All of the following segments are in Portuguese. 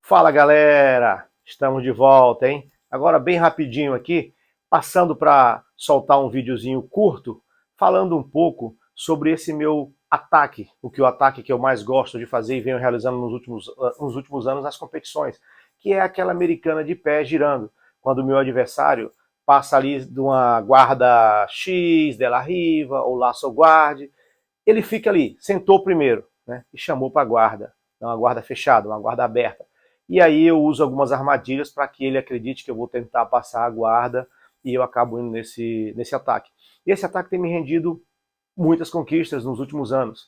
Fala galera, estamos de volta, hein? Agora bem rapidinho aqui, passando para soltar um videozinho curto, falando um pouco sobre esse meu ataque, o ataque que eu mais gosto de fazer e venho realizando nos últimos anos nas competições, que é aquela americana de pé girando, quando o meu adversário passa ali de uma guarda X, della riva ou laço guarde, ele fica ali, sentou primeiro, né, e chamou para a guarda, uma guarda fechada, uma guarda aberta. E aí eu uso algumas armadilhas para que ele acredite que eu vou tentar passar a guarda e eu acabo indo nesse ataque. E esse ataque tem me rendido muitas conquistas nos últimos anos.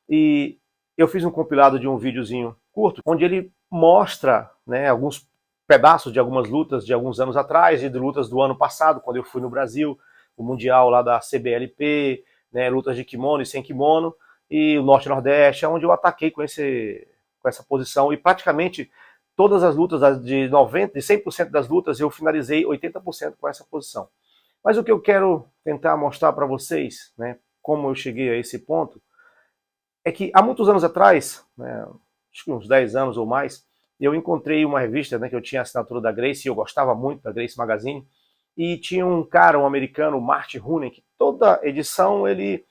E eu fiz um compilado de um videozinho curto, onde ele mostra, né, alguns pedaços de algumas lutas de alguns anos atrás e de lutas do ano passado, quando eu fui no Brasil, o Mundial lá da CBLP, né, lutas de kimono e sem kimono, e o Norte-Nordeste, onde eu ataquei com essa posição, e praticamente todas as lutas, de 90%, de 100% das lutas, eu finalizei 80% com essa posição. Mas o que eu quero tentar mostrar para vocês, né, como eu cheguei a esse ponto, é que há muitos anos atrás, né, acho que uns 10 anos ou mais, eu encontrei uma revista, né, que eu tinha a assinatura da Grace, e eu gostava muito da Grace Magazine, e tinha um cara, um americano, Marty Hunen, que toda edição ele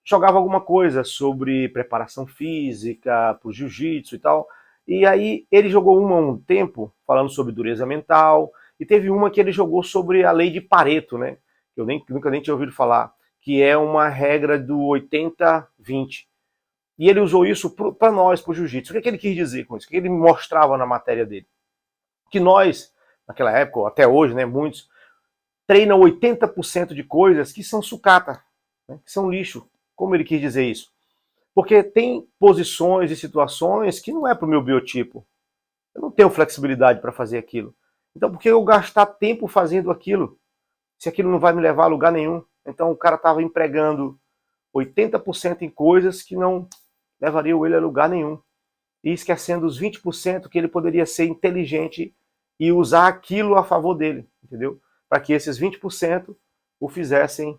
jogava alguma coisa sobre preparação física, para o jiu-jitsu e tal. E aí ele jogou uma um tempo, falando sobre dureza mental, e teve uma que ele jogou sobre a lei de Pareto, né? Que eu nunca nem tinha ouvido falar, que é uma regra do 80-20. E ele usou isso para nós, para o jiu-jitsu. O que, é que ele quis dizer com isso? O que ele mostrava na matéria dele? Que nós, naquela época, ou até hoje, né, muitos, treinam 80% de coisas que são sucata, né, que são lixo. Como ele quis dizer isso? Porque tem posições e situações que não é para o meu biotipo. Eu não tenho flexibilidade para fazer aquilo. Então, por que eu gastar tempo fazendo aquilo, se aquilo não vai me levar a lugar nenhum? Então, o cara estava empregando 80% em coisas que não levariam ele a lugar nenhum. E esquecendo os 20% que ele poderia ser inteligente e usar aquilo a favor dele, entendeu? Para que esses 20% o fizessem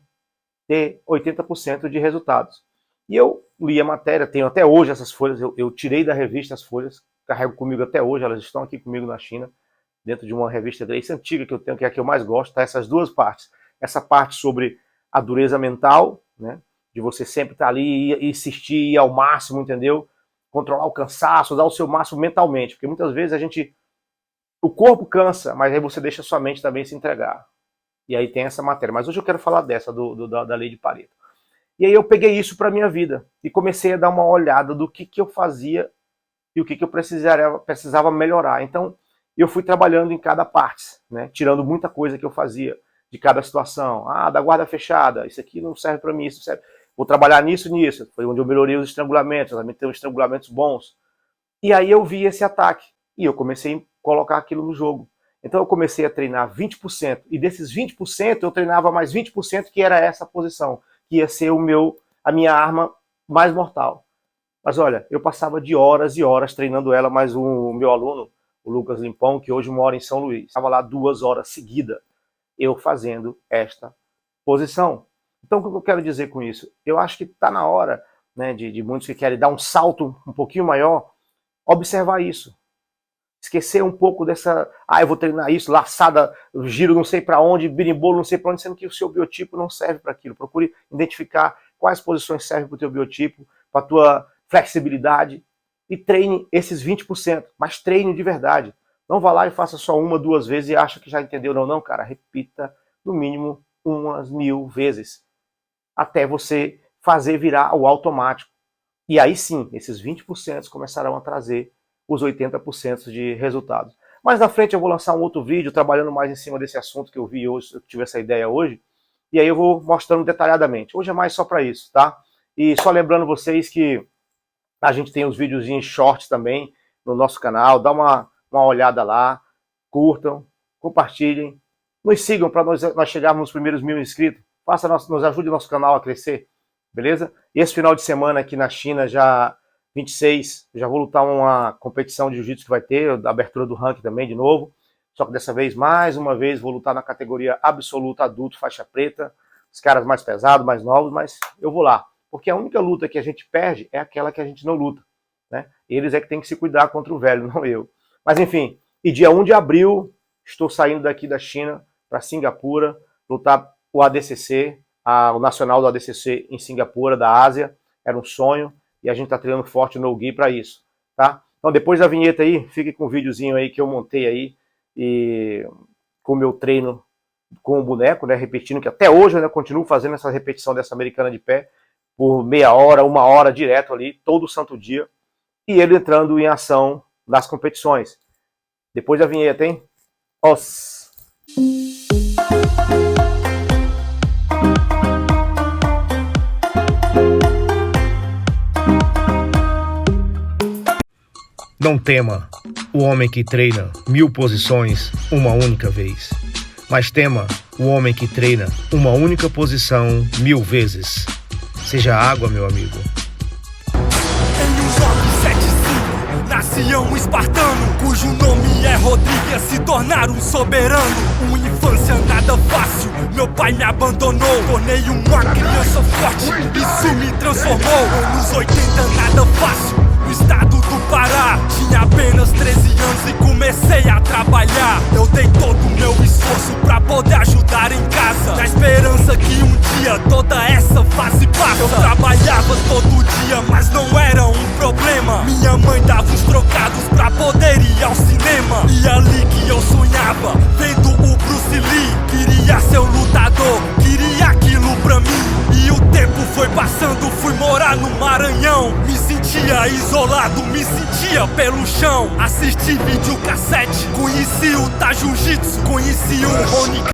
ter 80% de resultados. E eu li a matéria, tenho até hoje essas folhas, eu tirei da revista as folhas, carrego comigo até hoje, elas estão aqui comigo na China, dentro de uma revista Grace antiga que eu tenho, que é a que eu mais gosto, tá? Essas duas partes. Essa parte sobre a dureza mental, né? De você sempre estar ali e insistir, ir ao máximo, entendeu? Controlar o cansaço, dar o seu máximo mentalmente, porque muitas vezes o corpo cansa, mas aí você deixa a sua mente também se entregar. E aí tem essa matéria. Mas hoje eu quero falar dessa, da lei de Pareto. E aí eu peguei isso para minha vida e comecei a dar uma olhada do que eu fazia e o que eu precisava melhorar. Então eu fui trabalhando em cada parte, né? Tirando muita coisa que eu fazia de cada situação. Ah, da guarda fechada, isso aqui não serve para mim, isso serve. Vou trabalhar nisso. Foi onde eu melhorei os estrangulamentos, também tenho estrangulamentos bons. E aí eu vi esse ataque e eu comecei a colocar aquilo no jogo. Então eu comecei a treinar 20%, e desses 20% eu treinava mais 20% que era essa posição, que ia ser a minha arma mais mortal. Mas olha, eu passava de horas e horas treinando ela, mas o meu aluno, o Lucas Limpão, que hoje mora em São Luís, estava lá 2 horas seguidas, eu fazendo esta posição. Então o que eu quero dizer com isso? Eu acho que está na hora, né, de muitos que querem dar um salto um pouquinho maior, observar isso. Esquecer um pouco dessa, eu vou treinar isso, laçada, giro não sei para onde, birimbolo não sei para onde, sendo que o seu biotipo não serve para aquilo. Procure identificar quais posições servem para o teu biotipo, para a tua flexibilidade, e treine esses 20%, mas treine de verdade. Não vá lá e faça só uma, duas vezes e acha que já entendeu. Não, não, cara, repita no mínimo umas 1000 vezes, até você fazer virar o automático. E aí sim, esses 20% começarão a trazer os 80% de resultados. Mais na frente eu vou lançar um outro vídeo trabalhando mais em cima desse assunto que eu vi hoje, eu tive essa ideia hoje, e aí eu vou mostrando detalhadamente. Hoje é mais só para isso, tá? E só lembrando vocês que a gente tem os videozinhos shorts também no nosso canal, dá uma olhada lá, curtam, compartilhem, nos sigam para nós chegarmos nos primeiros 1000 inscritos, nos ajude o nosso canal a crescer, beleza? E esse final de semana aqui na China, já 26, já vou lutar uma competição de jiu-jitsu que vai ter, da abertura do ranking também de novo, só que dessa vez, mais uma vez, vou lutar na categoria absoluta adulto, faixa preta, os caras mais pesados, mais novos, mas eu vou lá. Porque a única luta que a gente perde é aquela que a gente não luta, né? Eles é que tem que se cuidar contra o velho, não eu. Mas enfim, e dia 1 de abril, estou saindo daqui da China para Singapura, lutar o ADCC, o Nacional do ADCC em Singapura, da Ásia. Era um sonho e a gente está treinando forte no Gi para isso, tá? Então depois da vinheta aí, fique com o videozinho aí que eu montei aí e com o meu treino com o boneco, né, repetindo, que até hoje eu ainda continuo fazendo essa repetição dessa americana de pé por meia hora, 1 hora direto ali, todo santo dia, e ele entrando em ação nas competições. Depois da vinheta, hein? Os. Não tema o homem que treina 1000 posições uma única vez, mas tema o homem que treina uma única posição 1000 vezes. Seja água, meu amigo. Em 1975, nascia um espartano, cujo nome é Rodrigo, ia se tornar um soberano. Uma infância nada fácil, meu pai me abandonou. Tornei uma criança forte, isso me transformou. Anos 80, nada fácil. No estado do Pará, tinha apenas 13 anos e comecei a trabalhar. Eu dei todo o meu esforço pra poder ajudar em casa, na esperança que um dia toda essa fase passa. Eu trabalhava todo dia, mas não era um problema. Minha mãe dava uns trocados pra poder ir ao cinema. E ali que eu sonhava, vendo o Bruce Lee. Queria ser um lutador, queria aquilo pra mim. E o tempo foi passando, fui morar no Maranhão. Me sentia isolado, me sentia pelo chão. Assisti videocassete, conheci o Jiu-Jitsu, conheci o Rony.